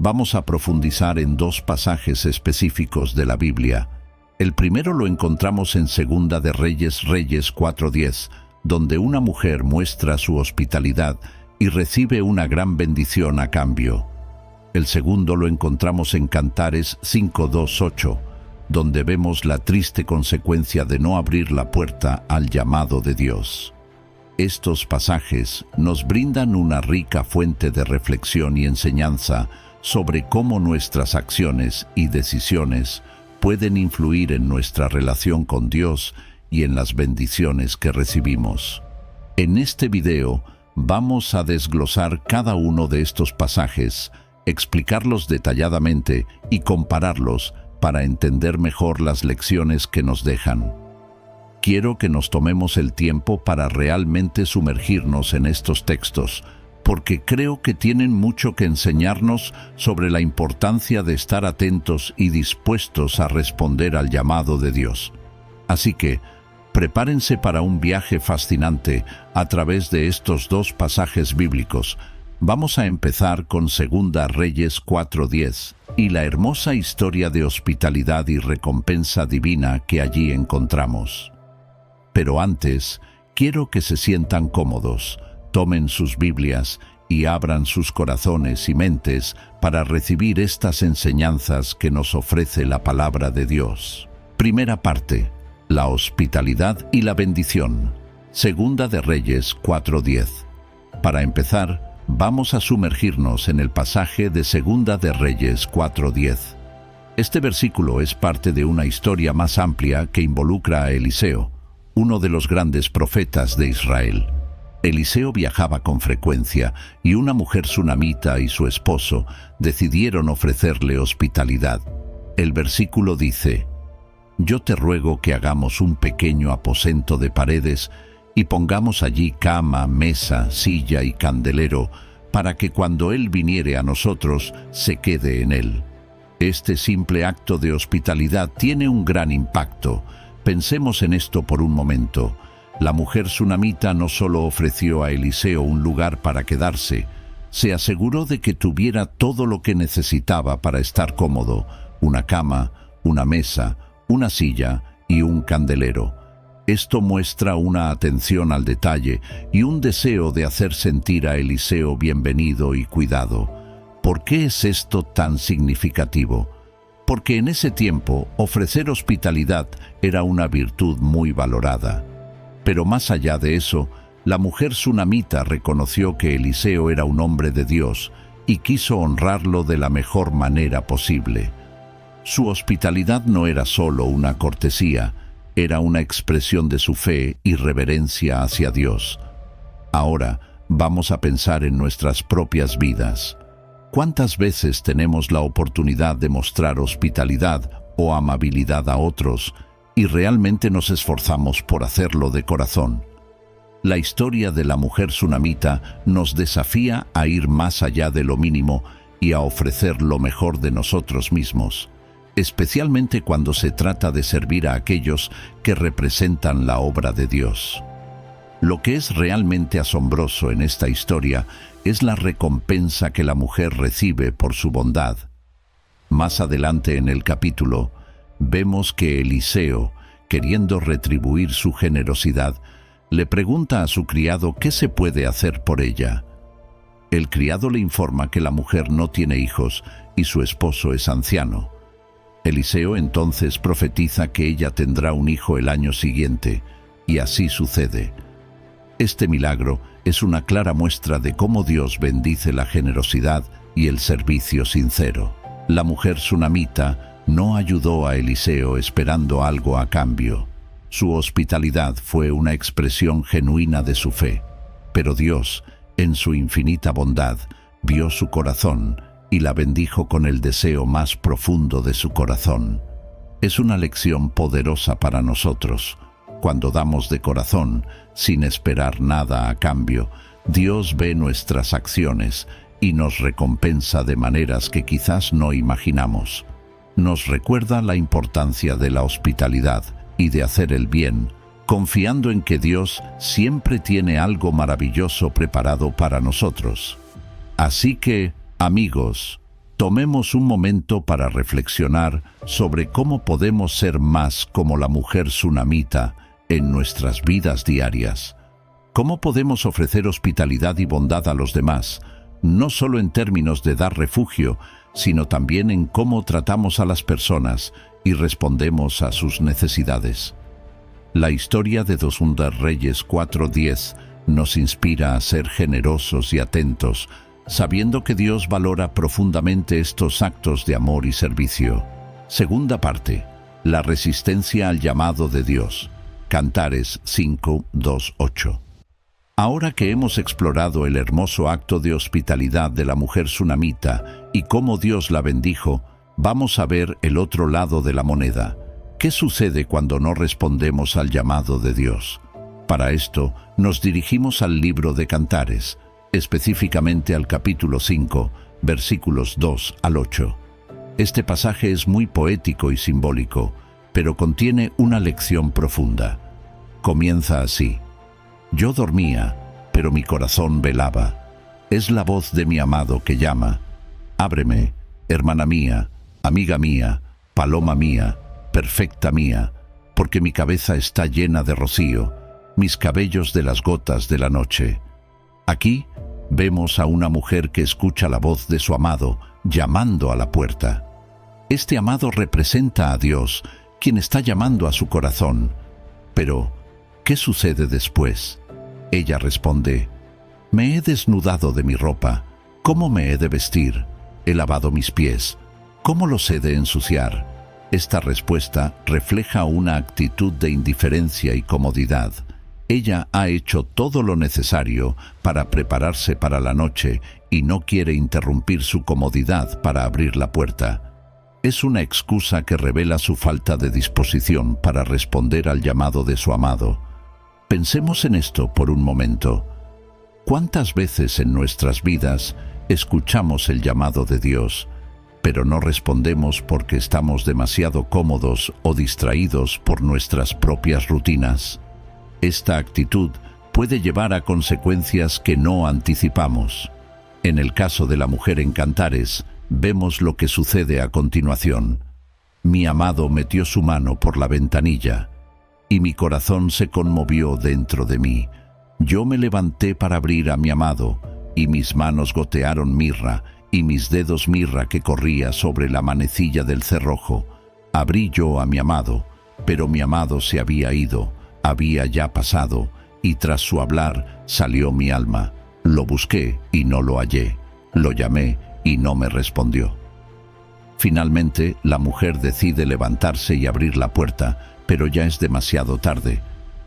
vamos a profundizar en dos pasajes específicos de la Biblia. El primero lo encontramos en Segunda de Reyes 4:10, donde una mujer muestra su hospitalidad y recibe una gran bendición a cambio. El segundo lo encontramos en Cantares 5:2-8, donde vemos la triste consecuencia de no abrir la puerta al llamado de Dios. Estos pasajes nos brindan una rica fuente de reflexión y enseñanza sobre cómo nuestras acciones y decisiones pueden influir en nuestra relación con Dios y en las bendiciones que recibimos. En este video vamos a desglosar cada uno de estos pasajes, explicarlos detalladamente y compararlos para entender mejor las lecciones que nos dejan. Quiero que nos tomemos el tiempo para realmente sumergirnos en estos textos, porque creo que tienen mucho que enseñarnos sobre la importancia de estar atentos y dispuestos a responder al llamado de Dios. Así que, prepárense para un viaje fascinante a través de estos dos pasajes bíblicos. Vamos a empezar con Segunda Reyes 4:10 y la hermosa historia de hospitalidad y recompensa divina que allí encontramos. Pero antes, quiero que se sientan cómodos, tomen sus Biblias y abran sus corazones y mentes para recibir estas enseñanzas que nos ofrece la palabra de Dios. Primera parte: la hospitalidad y la bendición. Segunda de Reyes 4:10. Para empezar, vamos a sumergirnos en el pasaje de Segunda de Reyes 4:10. Este versículo es parte de una historia más amplia que involucra a Eliseo, uno de los grandes profetas de Israel. Eliseo viajaba con frecuencia y una mujer sunamita y su esposo decidieron ofrecerle hospitalidad. El versículo dice: «Yo te ruego que hagamos un pequeño aposento de paredes y pongamos allí cama, mesa, silla y candelero, para que cuando él viniere a nosotros, se quede en él». Este simple acto de hospitalidad tiene un gran impacto. Pensemos en esto por un momento. La mujer sunamita no solo ofreció a Eliseo un lugar para quedarse, se aseguró de que tuviera todo lo que necesitaba para estar cómodo: una cama, una mesa, una silla y un candelero. Esto muestra una atención al detalle y un deseo de hacer sentir a Eliseo bienvenido y cuidado. ¿Por qué es esto tan significativo? Porque en ese tiempo ofrecer hospitalidad era una virtud muy valorada. Pero más allá de eso, la mujer sunamita reconoció que Eliseo era un hombre de Dios y quiso honrarlo de la mejor manera posible. Su hospitalidad no era solo una cortesía, era una expresión de su fe y reverencia hacia Dios. Ahora vamos a pensar en nuestras propias vidas. ¿Cuántas veces tenemos la oportunidad de mostrar hospitalidad o amabilidad a otros y realmente nos esforzamos por hacerlo de corazón? La historia de la mujer sunamita nos desafía a ir más allá de lo mínimo y a ofrecer lo mejor de nosotros mismos, especialmente cuando se trata de servir a aquellos que representan la obra de Dios. Lo que es realmente asombroso en esta historia es la recompensa que la mujer recibe por su bondad. Más adelante en el capítulo, vemos que Eliseo, queriendo retribuir su generosidad, le pregunta a su criado qué se puede hacer por ella. El criado le informa que la mujer no tiene hijos y su esposo es anciano. Eliseo entonces profetiza que ella tendrá un hijo el año siguiente, y así sucede. Este milagro es una clara muestra de cómo Dios bendice la generosidad y el servicio sincero. La mujer sunamita no ayudó a Eliseo esperando algo a cambio. Su hospitalidad fue una expresión genuina de su fe. Pero Dios, en su infinita bondad, vio su corazón y la bendijo con el deseo más profundo de su corazón. Es una lección poderosa para nosotros. Cuando damos de corazón, sin esperar nada a cambio, Dios ve nuestras acciones y nos recompensa de maneras que quizás no imaginamos. Nos recuerda la importancia de la hospitalidad y de hacer el bien, confiando en que Dios siempre tiene algo maravilloso preparado para nosotros. Así que, amigos, tomemos un momento para reflexionar sobre cómo podemos ser más como la mujer tsunamita en nuestras vidas diarias. ¿Cómo podemos ofrecer hospitalidad y bondad a los demás, no solo en términos de dar refugio, sino también en cómo tratamos a las personas y respondemos a sus necesidades? La historia de Segunda de Reyes 4:10 nos inspira a ser generosos y atentos, sabiendo que Dios valora profundamente estos actos de amor y servicio. Segunda parte, la resistencia al llamado de Dios. Cantares 5:2-8. Ahora que hemos explorado el hermoso acto de hospitalidad de la mujer tsunamita y cómo Dios la bendijo, vamos a ver el otro lado de la moneda. ¿Qué sucede cuando no respondemos al llamado de Dios? Para esto, nos dirigimos al libro de Cantares, específicamente al capítulo 5, versículos 2-8. Este pasaje es muy poético y simbólico, pero contiene una lección profunda. Comienza así: Yo dormía, pero mi corazón velaba. Es la voz de mi amado que llama. Ábreme, hermana mía, amiga mía, paloma mía, perfecta mía, porque mi cabeza está llena de rocío, mis cabellos de las gotas de la noche. Aquí vemos a una mujer que escucha la voz de su amado llamando a la puerta. Este amado representa a Dios, quien está llamando a su corazón. Pero, ¿qué sucede después? Ella responde: Me he desnudado de mi ropa. ¿Cómo me he de vestir? He lavado mis pies. ¿Cómo los he de ensuciar? Esta respuesta refleja una actitud de indiferencia y comodidad. Ella ha hecho todo lo necesario para prepararse para la noche y no quiere interrumpir su comodidad para abrir la puerta. Es una excusa que revela su falta de disposición para responder al llamado de su amado. Pensemos en esto por un momento. ¿Cuántas veces en nuestras vidas escuchamos el llamado de Dios, pero no respondemos porque estamos demasiado cómodos o distraídos por nuestras propias rutinas? Esta actitud puede llevar a consecuencias que no anticipamos. En el caso de la mujer en Cantares, vemos lo que sucede a continuación. Mi amado metió su mano por la ventanilla, y mi corazón se conmovió dentro de mí. Yo me levanté para abrir a mi amado, y mis manos gotearon mirra, y mis dedos mirra que corría sobre la manecilla del cerrojo. Abrí yo a mi amado, pero mi amado se había ido, había ya pasado, y tras su hablar salió mi alma. Lo busqué y no lo hallé. Lo llamé y no me respondió. Finalmente, la mujer decide levantarse y abrir la puerta, pero ya es demasiado tarde.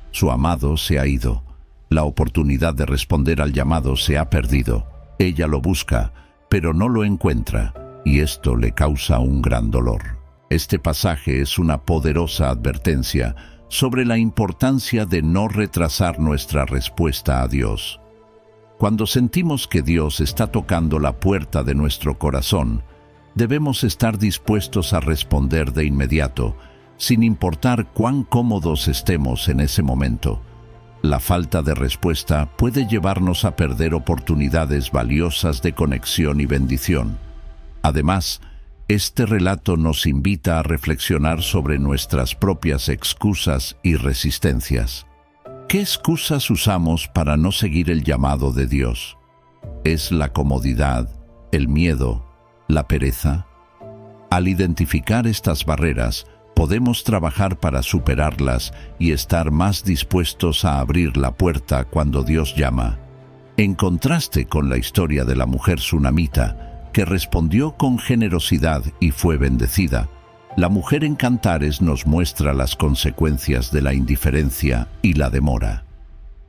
Su amado se ha ido. La oportunidad de responder al llamado se ha perdido. Ella lo busca, pero no lo encuentra, y esto le causa un gran dolor. Este pasaje es una poderosa advertencia sobre la importancia de no retrasar nuestra respuesta a Dios. Cuando sentimos que Dios está tocando la puerta de nuestro corazón, debemos estar dispuestos a responder de inmediato, sin importar cuán cómodos estemos en ese momento. La falta de respuesta puede llevarnos a perder oportunidades valiosas de conexión y bendición. Además, este relato nos invita a reflexionar sobre nuestras propias excusas y resistencias. ¿Qué excusas usamos para no seguir el llamado de Dios? ¿Es la comodidad, el miedo, la pereza? Al identificar estas barreras, podemos trabajar para superarlas y estar más dispuestos a abrir la puerta cuando Dios llama. En contraste con la historia de la mujer tsunamita, que respondió con generosidad y fue bendecida, la mujer en Cantares nos muestra las consecuencias de la indiferencia y la demora.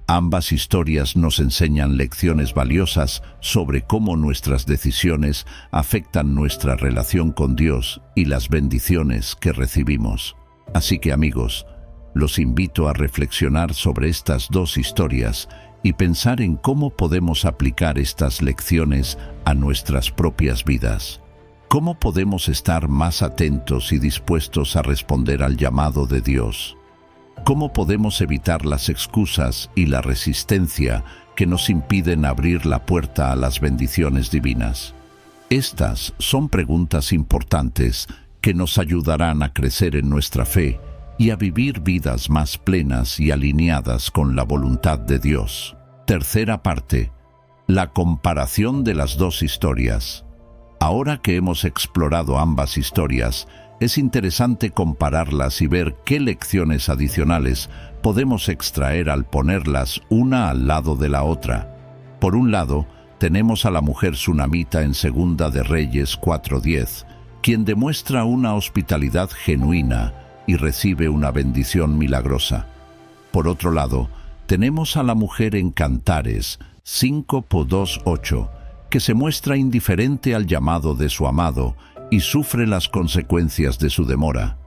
Ambas historias nos enseñan lecciones valiosas sobre cómo nuestras decisiones afectan nuestra relación con Dios y las bendiciones que recibimos. Así que, amigos, los invito a reflexionar sobre estas dos historias y pensar en cómo podemos aplicar estas lecciones a nuestras propias vidas. ¿Cómo podemos estar más atentos y dispuestos a responder al llamado de Dios? ¿Cómo podemos evitar las excusas y la resistencia que nos impiden abrir la puerta a las bendiciones divinas? Estas son preguntas importantes que nos ayudarán a crecer en nuestra fe y a vivir vidas más plenas y alineadas con la voluntad de Dios. Tercera parte: la comparación de las dos historias. Ahora que hemos explorado ambas historias, es interesante compararlas y ver qué lecciones adicionales podemos extraer al ponerlas una al lado de la otra. Por un lado, tenemos a la mujer sunamita en Segunda de Reyes 4:10, quien demuestra una hospitalidad genuina y recibe una bendición milagrosa. Por otro lado, tenemos a la mujer en Cantares 5:2-8, que se muestra indiferente al llamado de su amado y sufre las consecuencias de su demora.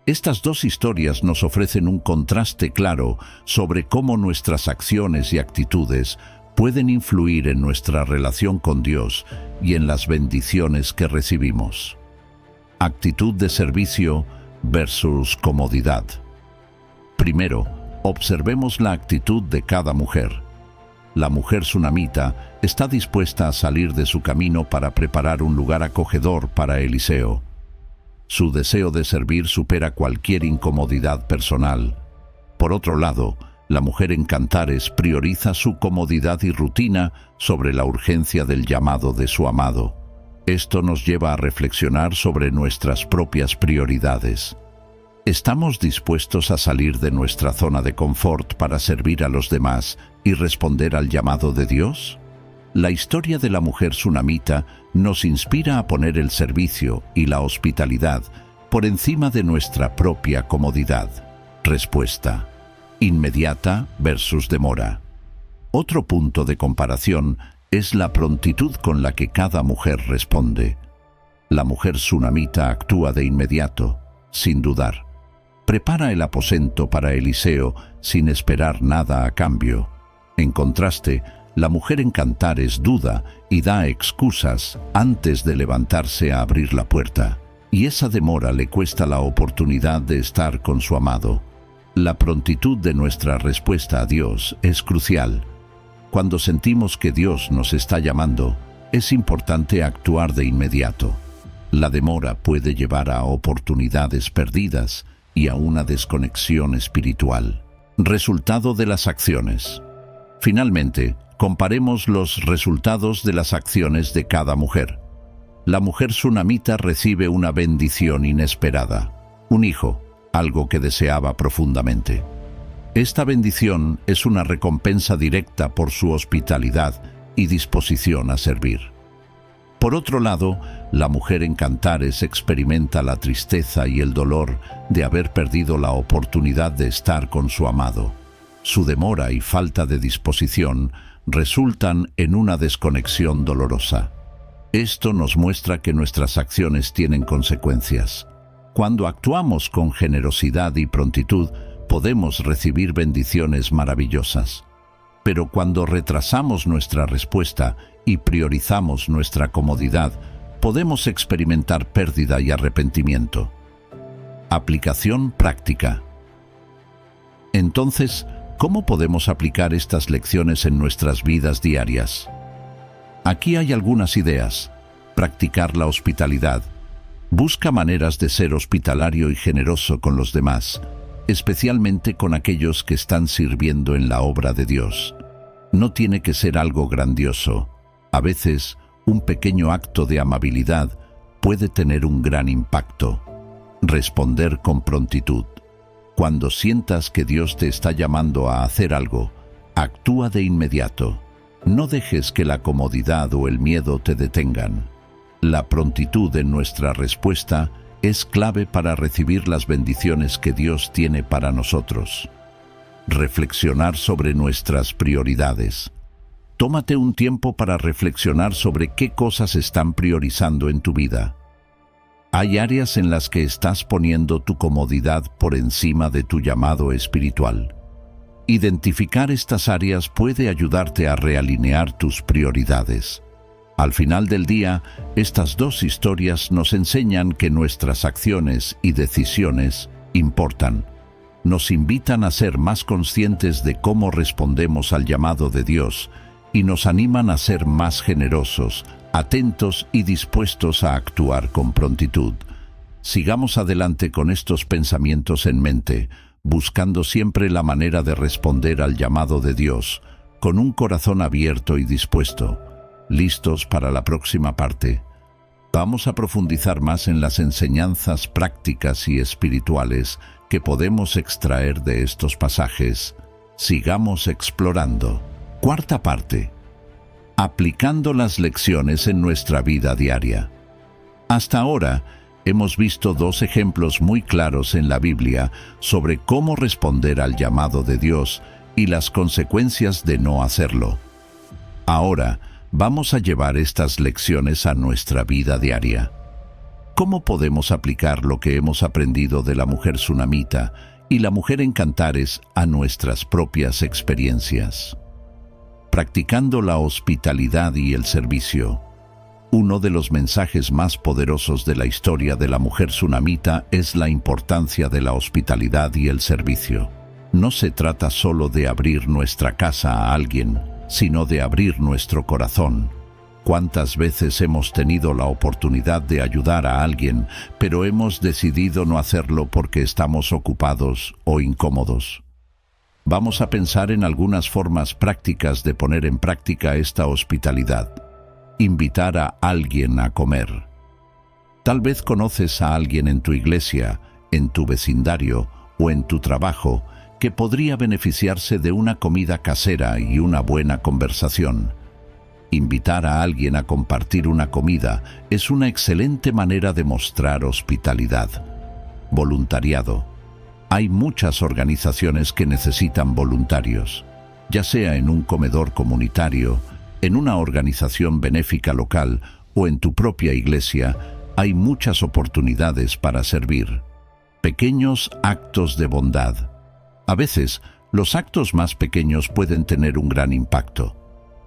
Estas dos historias nos ofrecen un contraste claro sobre cómo nuestras acciones y actitudes pueden influir en nuestra relación con Dios y en las bendiciones que recibimos. Actitud de servicio versus comodidad. Primero, observemos la actitud de cada mujer. La mujer sunamita está dispuesta a salir de su camino para preparar un lugar acogedor para Eliseo. Su deseo de servir supera cualquier incomodidad personal. Por otro lado, la mujer en Cantares prioriza su comodidad y rutina sobre la urgencia del llamado de su amado. Esto nos lleva a reflexionar sobre nuestras propias prioridades. ¿Estamos dispuestos a salir de nuestra zona de confort para servir a los demás y responder al llamado de Dios? La historia de la mujer sunamita nos inspira a poner el servicio y la hospitalidad por encima de nuestra propia comodidad. Respuesta: inmediata versus demora. Otro punto de comparación es la prontitud con la que cada mujer responde. La mujer sunamita actúa de inmediato, sin dudar. Prepara el aposento para Eliseo sin esperar nada a cambio. En contraste, la mujer en Cantares duda y da excusas antes de levantarse a abrir la puerta, y esa demora le cuesta la oportunidad de estar con su amado. La prontitud de nuestra respuesta a Dios es crucial. Cuando sentimos que Dios nos está llamando, es importante actuar de inmediato. La demora puede llevar a oportunidades perdidas y a una desconexión espiritual. Resultado de las acciones. Finalmente, comparemos los resultados de las acciones de cada mujer. La mujer sunamita recibe una bendición inesperada, un hijo, algo que deseaba profundamente. Esta bendición es una recompensa directa por su hospitalidad y disposición a servir. Por otro lado, la mujer en Cantares experimenta la tristeza y el dolor de haber perdido la oportunidad de estar con su amado. Su demora y falta de disposición resultan en una desconexión dolorosa. Esto nos muestra que nuestras acciones tienen consecuencias. Cuando actuamos con generosidad y prontitud, podemos recibir bendiciones maravillosas. Pero cuando retrasamos nuestra respuesta y priorizamos nuestra comodidad, podemos experimentar pérdida y arrepentimiento. Aplicación práctica. Entonces, ¿cómo podemos aplicar estas lecciones en nuestras vidas diarias? Aquí hay algunas ideas. Practicar la hospitalidad. Busca maneras de ser hospitalario y generoso con los demás, especialmente con aquellos que están sirviendo en la obra de Dios. No tiene que ser algo grandioso. A veces, un pequeño acto de amabilidad puede tener un gran impacto. Responder con prontitud. Cuando sientas que Dios te está llamando a hacer algo, actúa de inmediato. No dejes que la comodidad o el miedo te detengan. La prontitud en nuestra respuesta es clave para recibir las bendiciones que Dios tiene para nosotros. Reflexionar sobre nuestras prioridades. Tómate un tiempo para reflexionar sobre qué cosas están priorizando en tu vida. ¿Hay áreas en las que estás poniendo tu comodidad por encima de tu llamado espiritual? Identificar estas áreas puede ayudarte a realinear tus prioridades. Al final del día, estas dos historias nos enseñan que nuestras acciones y decisiones importan. Nos invitan a ser más conscientes de cómo respondemos al llamado de Dios y nos animan a ser más generosos, atentos y dispuestos a actuar con prontitud. Sigamos adelante con estos pensamientos en mente, buscando siempre la manera de responder al llamado de Dios, con un corazón abierto y dispuesto, listos para la próxima parte. Vamos a profundizar más en las enseñanzas prácticas y espirituales que podemos extraer de estos pasajes. Sigamos explorando. Cuarta parte. Aplicando las lecciones en nuestra vida diaria. Hasta ahora, hemos visto dos ejemplos muy claros en la Biblia sobre cómo responder al llamado de Dios y las consecuencias de no hacerlo. Ahora, vamos a llevar estas lecciones a nuestra vida diaria. ¿Cómo podemos aplicar lo que hemos aprendido de la mujer sunamita y la mujer en Cantares a nuestras propias experiencias? Practicando la hospitalidad y el servicio. Uno de los mensajes más poderosos de la historia de la mujer sunamita es la importancia de la hospitalidad y el servicio. No se trata solo de abrir nuestra casa a alguien, sino de abrir nuestro corazón. ¿Cuántas veces hemos tenido la oportunidad de ayudar a alguien, pero hemos decidido no hacerlo porque estamos ocupados o incómodos? Vamos a pensar en algunas formas prácticas de poner en práctica esta hospitalidad. Invitar a alguien a comer. Tal vez conoces a alguien en tu iglesia, en tu vecindario o en tu trabajo que podría beneficiarse de una comida casera y una buena conversación. Invitar a alguien a compartir una comida es una excelente manera de mostrar hospitalidad. Voluntariado. Hay muchas organizaciones que necesitan voluntarios, ya sea en un comedor comunitario, en una organización benéfica local o en tu propia iglesia. Hay muchas oportunidades para servir. Pequeños actos de bondad. A veces, los actos más pequeños pueden tener un gran impacto.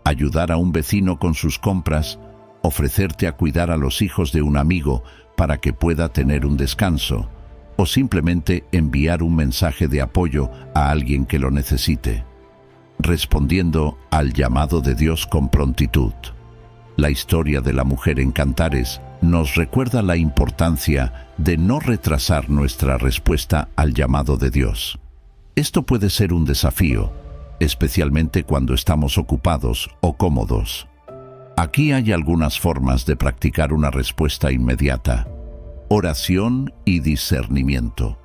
Ayudar a un vecino con sus compras, ofrecerte a cuidar a los hijos de un amigo para que pueda tener un descanso, o simplemente enviar un mensaje de apoyo a alguien que lo necesite. Respondiendo al llamado de Dios con prontitud. La historia de la mujer en Cantares nos recuerda la importancia de no retrasar nuestra respuesta al llamado de Dios. Esto puede ser un desafío, especialmente cuando estamos ocupados o cómodos. Aquí hay algunas formas de practicar una respuesta inmediata. Oración y discernimiento.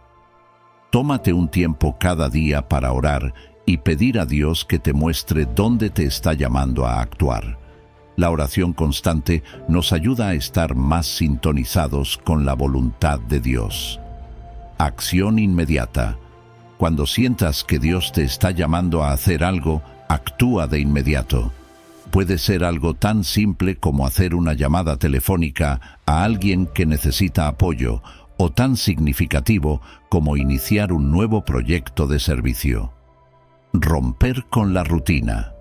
Tómate un tiempo cada día para orar y pedir a Dios que te muestre dónde te está llamando a actuar. La oración constante nos ayuda a estar más sintonizados con la voluntad de Dios. Acción inmediata. Cuando sientas que Dios te está llamando a hacer algo, actúa de inmediato. Puede ser algo tan simple como hacer una llamada telefónica a alguien que necesita apoyo, o tan significativo como iniciar un nuevo proyecto de servicio. Romper con la rutina.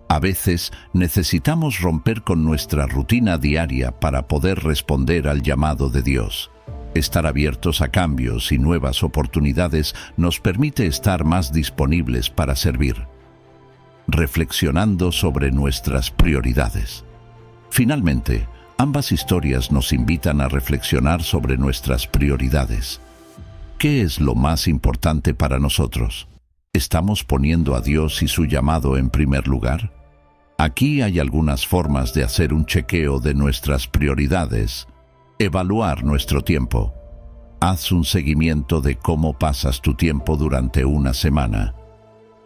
A veces necesitamos romper con nuestra rutina diaria para poder responder al llamado de Dios. Estar abiertos a cambios y nuevas oportunidades nos permite estar más disponibles para servir. Reflexionando sobre nuestras prioridades. Finalmente, ambas historias nos invitan a reflexionar sobre nuestras prioridades. ¿Qué es lo más importante para nosotros? ¿Estamos poniendo a Dios y su llamado en primer lugar? Aquí hay algunas formas de hacer un chequeo de nuestras prioridades. Evaluar nuestro tiempo. Haz un seguimiento de cómo pasas tu tiempo durante una semana.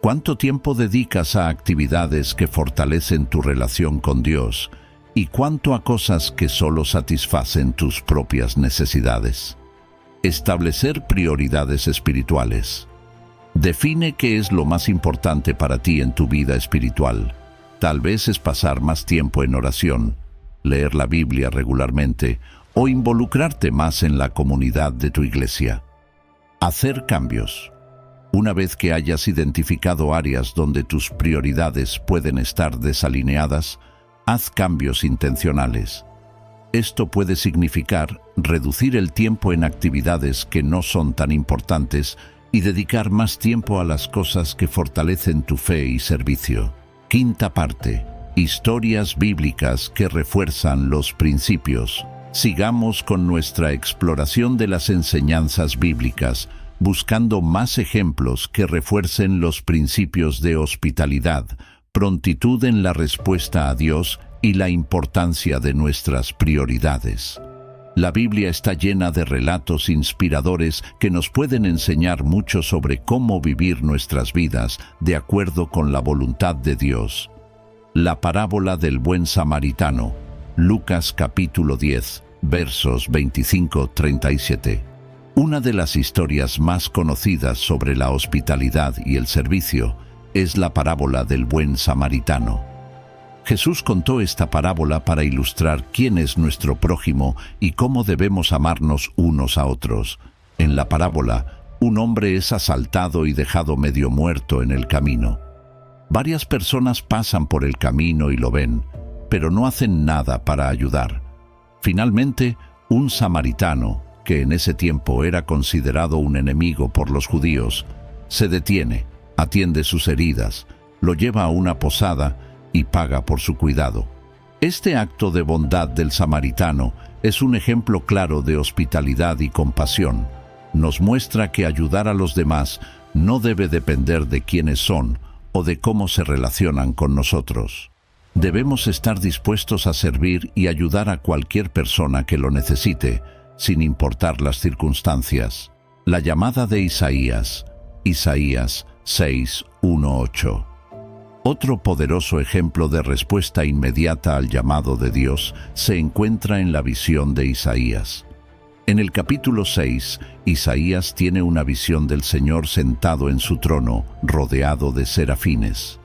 ¿Cuánto tiempo dedicas a actividades que fortalecen tu relación con Dios y cuánto a cosas que solo satisfacen tus propias necesidades? Establecer prioridades espirituales. Define qué es lo más importante para ti en tu vida espiritual. Tal vez es pasar más tiempo en oración, leer la Biblia regularmente o involucrarte más en la comunidad de tu iglesia. Hacer cambios. Una vez que hayas identificado áreas donde tus prioridades pueden estar desalineadas, haz cambios intencionales. Esto puede significar reducir el tiempo en actividades que no son tan importantes y dedicar más tiempo a las cosas que fortalecen tu fe y servicio. Quinta parte. Historias bíblicas que refuerzan los principios. Sigamos con nuestra exploración de las enseñanzas bíblicas, buscando más ejemplos que refuercen los principios de hospitalidad, prontitud en la respuesta a Dios y la importancia de nuestras prioridades. La Biblia está llena de relatos inspiradores que nos pueden enseñar mucho sobre cómo vivir nuestras vidas de acuerdo con la voluntad de Dios. La parábola del buen samaritano, Lucas capítulo 10, versos 25-37. Una de las historias más conocidas sobre la hospitalidad y el servicio es la parábola del buen samaritano. Jesús contó esta parábola para ilustrar quién es nuestro prójimo y cómo debemos amarnos unos a otros. En la parábola, un hombre es asaltado y dejado medio muerto en el camino. Varias personas pasan por el camino y lo ven, pero no hacen nada para ayudar. Finalmente, un samaritano, que en ese tiempo era considerado un enemigo por los judíos, se detiene, atiende sus heridas, lo lleva a una posada y paga por su cuidado. Este acto de bondad del samaritano es un ejemplo claro de hospitalidad y compasión. Nos muestra que ayudar a los demás no debe depender de quiénes son o de cómo se relacionan con nosotros. Debemos estar dispuestos a servir y ayudar a cualquier persona que lo necesite, sin importar las circunstancias. La llamada de Isaías, Isaías 6:1-8. Otro poderoso ejemplo de respuesta inmediata al llamado de Dios se encuentra en la visión de Isaías. En el capítulo 6, Isaías tiene una visión del Señor sentado en su trono, rodeado de serafines.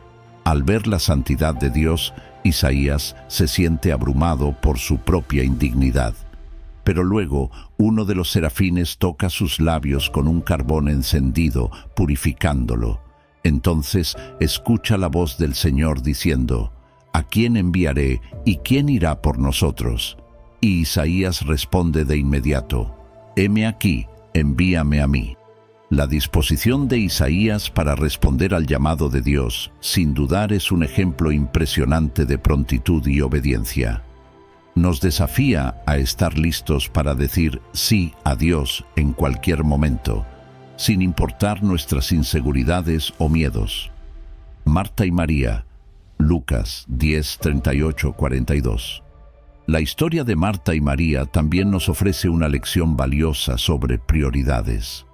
Al ver la santidad de Dios, Isaías se siente abrumado por su propia indignidad. Pero luego, uno de los serafines toca sus labios con un carbón encendido, purificándolo. Entonces escucha la voz del Señor diciendo: ¿A quién enviaré y quién irá por nosotros? Y Isaías responde de inmediato: heme aquí, envíame a mí. La disposición de Isaías para responder al llamado de Dios, sin dudar, es un ejemplo impresionante de prontitud y obediencia. Nos desafía a estar listos para decir sí a Dios en cualquier momento, sin importar nuestras inseguridades o miedos. Marta y María, Lucas 10:38-42. La historia de Marta y María también nos ofrece una lección valiosa sobre prioridades.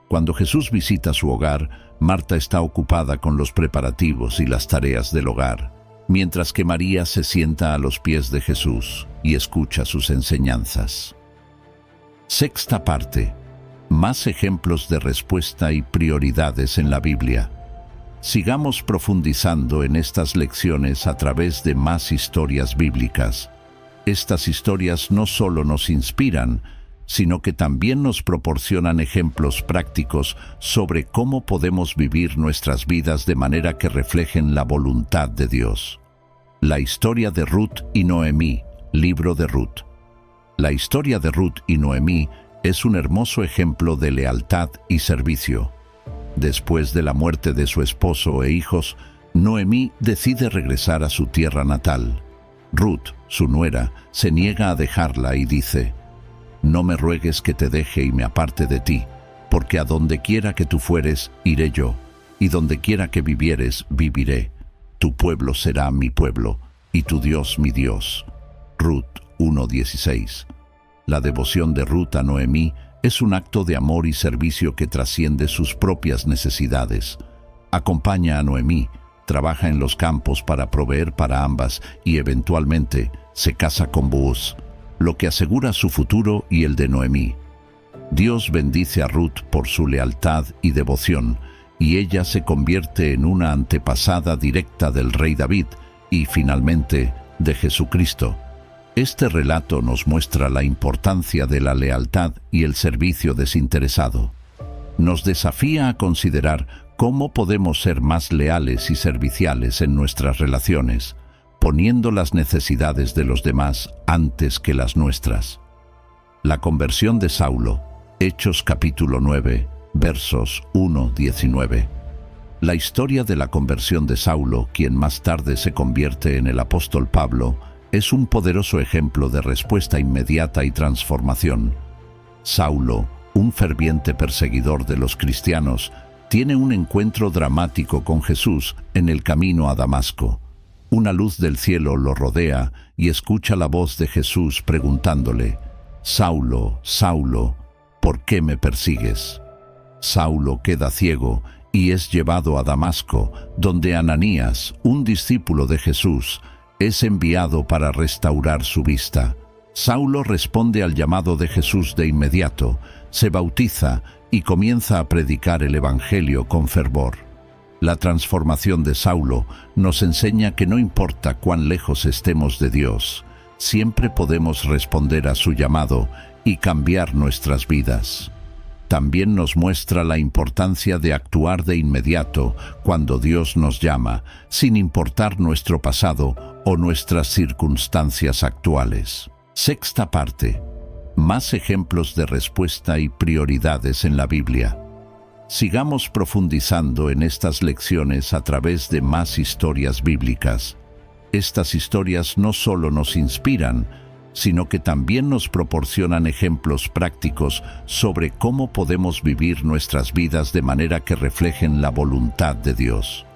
Cuando Jesús visita su hogar, Marta está ocupada con los preparativos y las tareas del hogar, mientras que María se sienta a los pies de Jesús y escucha sus enseñanzas. Sexta parte. Más ejemplos de respuesta y prioridades en la Biblia. Sigamos profundizando en estas lecciones a través de más historias bíblicas. Estas historias no solo nos inspiran, sino que también nos proporcionan ejemplos prácticos sobre cómo podemos vivir nuestras vidas de manera que reflejen la voluntad de Dios. La historia de Ruth y Noemí, libro de Ruth. La historia de Ruth y Noemí es un hermoso ejemplo de lealtad y servicio. Después de la muerte de su esposo e hijos, Noemí decide regresar a su tierra natal. Ruth, su nuera, se niega a dejarla y dice: no me ruegues que te deje y me aparte de ti, porque a donde quiera que tú fueres, iré yo, y donde quiera que vivieres, viviré. Tu pueblo será mi pueblo, y tu Dios mi Dios. Ruth 1:16. La devoción de Ruth a Noemí es un acto de amor y servicio que trasciende sus propias necesidades. Acompaña a Noemí, trabaja en los campos para proveer para ambas y eventualmente se casa con Booz, lo que asegura su futuro y el de Noemí. Dios bendice a Ruth por su lealtad y devoción, y ella se convierte en una antepasada directa del rey David y, finalmente, de Jesucristo. Este relato nos muestra la importancia de la lealtad y el servicio desinteresado. Nos desafía a considerar cómo podemos ser más leales y serviciales en nuestras relaciones, poniendo las necesidades de los demás antes que las nuestras. La conversión de Saulo, Hechos capítulo 9, versos 1-19. La historia de la conversión de Saulo, quien más tarde se convierte en el apóstol Pablo, es un poderoso ejemplo de respuesta inmediata y transformación. Saulo, un ferviente perseguidor de los cristianos, tiene un encuentro dramático con Jesús en el camino a Damasco. Una luz del cielo lo rodea y escucha la voz de Jesús preguntándole: «Saulo, Saulo, ¿por qué me persigues?». Saulo queda ciego y es llevado a Damasco, donde Ananías, un discípulo de Jesús, es enviado para restaurar su vista. Saulo responde al llamado de Jesús de inmediato, se bautiza y comienza a predicar el Evangelio con fervor. La transformación de Saulo nos enseña que no importa cuán lejos estemos de Dios, siempre podemos responder a su llamado y cambiar nuestras vidas. También nos muestra la importancia de actuar de inmediato cuando Dios nos llama, sin importar nuestro pasado o nuestras circunstancias actuales. Sexta parte. Más ejemplos de respuesta y prioridades en la Biblia. Sigamos profundizando en estas lecciones a través de más historias bíblicas. Estas historias no solo nos inspiran, sino que también nos proporcionan ejemplos prácticos sobre cómo podemos vivir nuestras vidas de manera que reflejen la voluntad de Dios.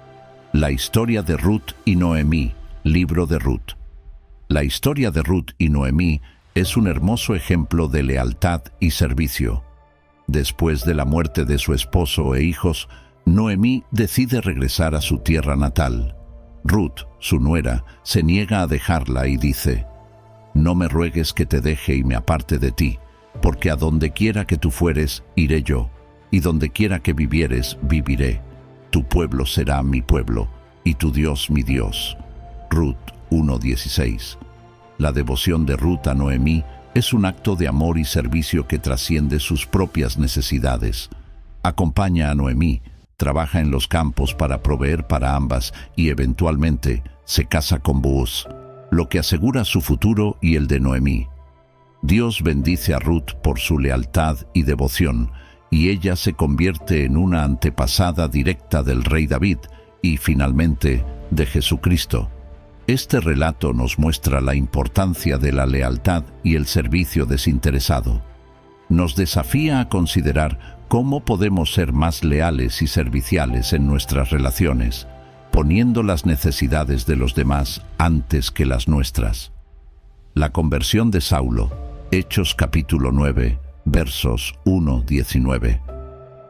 La historia de Ruth y Noemí, libro de Ruth. La historia de Ruth y Noemí es un hermoso ejemplo de lealtad y servicio. Después de la muerte de su esposo e hijos, Noemí decide regresar a su tierra natal. Ruth, su nuera, se niega a dejarla y dice: «No me ruegues que te deje y me aparte de ti, porque a donde quiera que tú fueres, iré yo, y donde quiera que vivieres, viviré. Tu pueblo será mi pueblo, y tu Dios mi Dios». Ruth 1:16. La devoción de Ruth a Noemí es un acto de amor y servicio que trasciende sus propias necesidades. Acompaña a Noemí, trabaja en los campos para proveer para ambas y eventualmente se casa con Booz, lo que asegura su futuro y el de Noemí. Dios bendice a Ruth por su lealtad y devoción, y ella se convierte en una antepasada directa del rey David y, finalmente, de Jesucristo. Este relato nos muestra la importancia de la lealtad y el servicio desinteresado. Nos desafía a considerar cómo podemos ser más leales y serviciales en nuestras relaciones, poniendo las necesidades de los demás antes que las nuestras. La conversión de Saulo, Hechos capítulo 9, versos 1-19.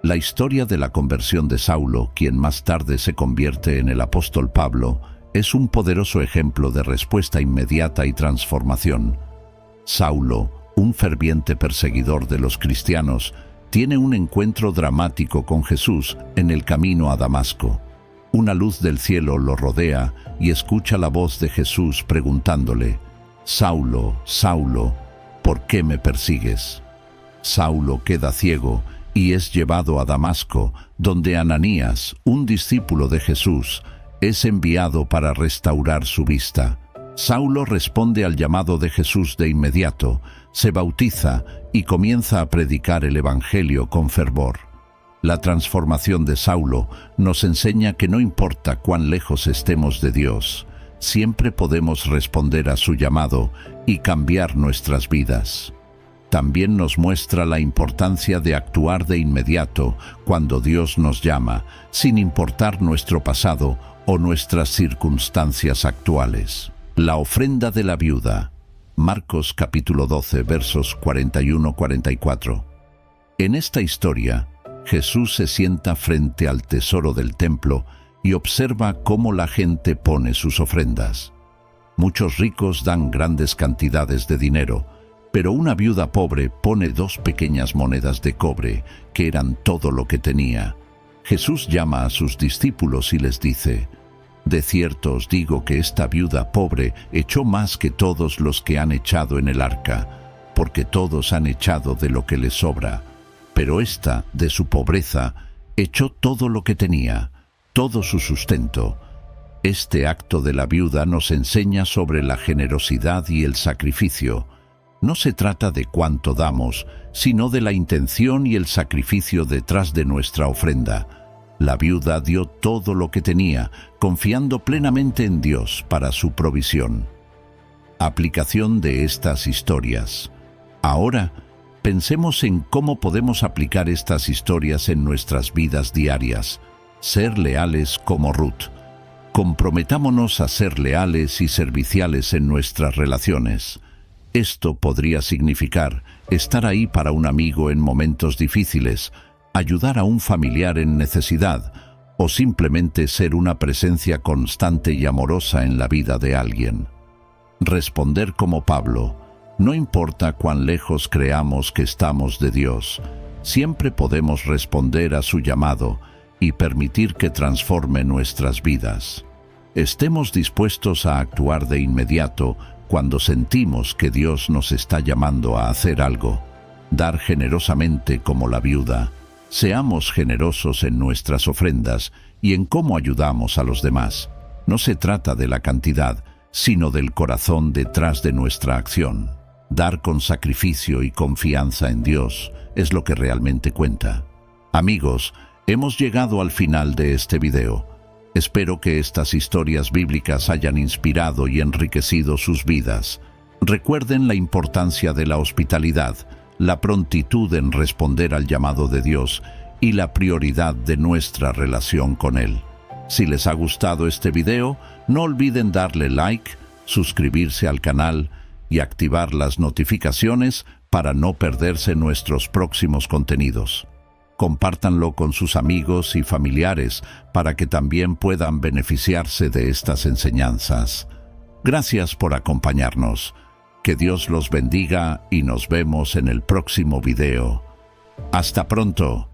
La historia de la conversión de Saulo, quien más tarde se convierte en el apóstol Pablo, es un poderoso ejemplo de respuesta inmediata y transformación. Saulo, un ferviente perseguidor de los cristianos, tiene un encuentro dramático con Jesús en el camino a Damasco. Una luz del cielo lo rodea y escucha la voz de Jesús preguntándole: «Saulo, Saulo, ¿por qué me persigues?». Saulo queda ciego y es llevado a Damasco, donde Ananías, un discípulo de Jesús, es enviado para restaurar su vista. Saulo responde al llamado de Jesús de inmediato, se bautiza y comienza a predicar el Evangelio con fervor. La transformación de Saulo nos enseña que no importa cuán lejos estemos de Dios, siempre podemos responder a su llamado y cambiar nuestras vidas. También nos muestra la importancia de actuar de inmediato cuando Dios nos llama, sin importar nuestro pasado o nuestras circunstancias actuales. La ofrenda de la viuda. Marcos capítulo 12, versos 41-44. En esta historia, Jesús se sienta frente al tesoro del templo y observa cómo la gente pone sus ofrendas. Muchos ricos dan grandes cantidades de dinero, pero una viuda pobre pone 2 pequeñas monedas de cobre, que eran todo lo que tenía. Jesús llama a sus discípulos y les dice: «De cierto os digo que esta viuda pobre echó más que todos los que han echado en el arca, porque todos han echado de lo que les sobra. Pero ésta, de su pobreza, echó todo lo que tenía, todo su sustento». Este acto de la viuda nos enseña sobre la generosidad y el sacrificio. No se trata de cuánto damos, sino de la intención y el sacrificio detrás de nuestra ofrenda. La viuda dio todo lo que tenía, confiando plenamente en Dios para su provisión. Aplicación de estas historias. Ahora, pensemos en cómo podemos aplicar estas historias en nuestras vidas diarias. Ser leales como Ruth. Comprometámonos a ser leales y serviciales en nuestras relaciones. Esto podría significar estar ahí para un amigo en momentos difíciles, ayudar a un familiar en necesidad, o simplemente ser una presencia constante y amorosa en la vida de alguien. Responder como Pablo. No importa cuán lejos creamos que estamos de Dios, siempre podemos responder a su llamado y permitir que transforme nuestras vidas. Estemos dispuestos a actuar de inmediato cuando sentimos que Dios nos está llamando a hacer algo. Dar generosamente como la viuda. Seamos generosos en nuestras ofrendas y en cómo ayudamos a los demás. No se trata de la cantidad, sino del corazón detrás de nuestra acción. Dar con sacrificio y confianza en Dios es lo que realmente cuenta. Amigos, hemos llegado al final de este video. Espero que estas historias bíblicas hayan inspirado y enriquecido sus vidas. Recuerden la importancia de la hospitalidad, la prontitud en responder al llamado de Dios y la prioridad de nuestra relación con Él. Si les ha gustado este video, no olviden darle like, suscribirse al canal y activar las notificaciones para no perderse nuestros próximos contenidos. Compártanlo con sus amigos y familiares para que también puedan beneficiarse de estas enseñanzas. Gracias por acompañarnos. Que Dios los bendiga y nos vemos en el próximo video. Hasta pronto.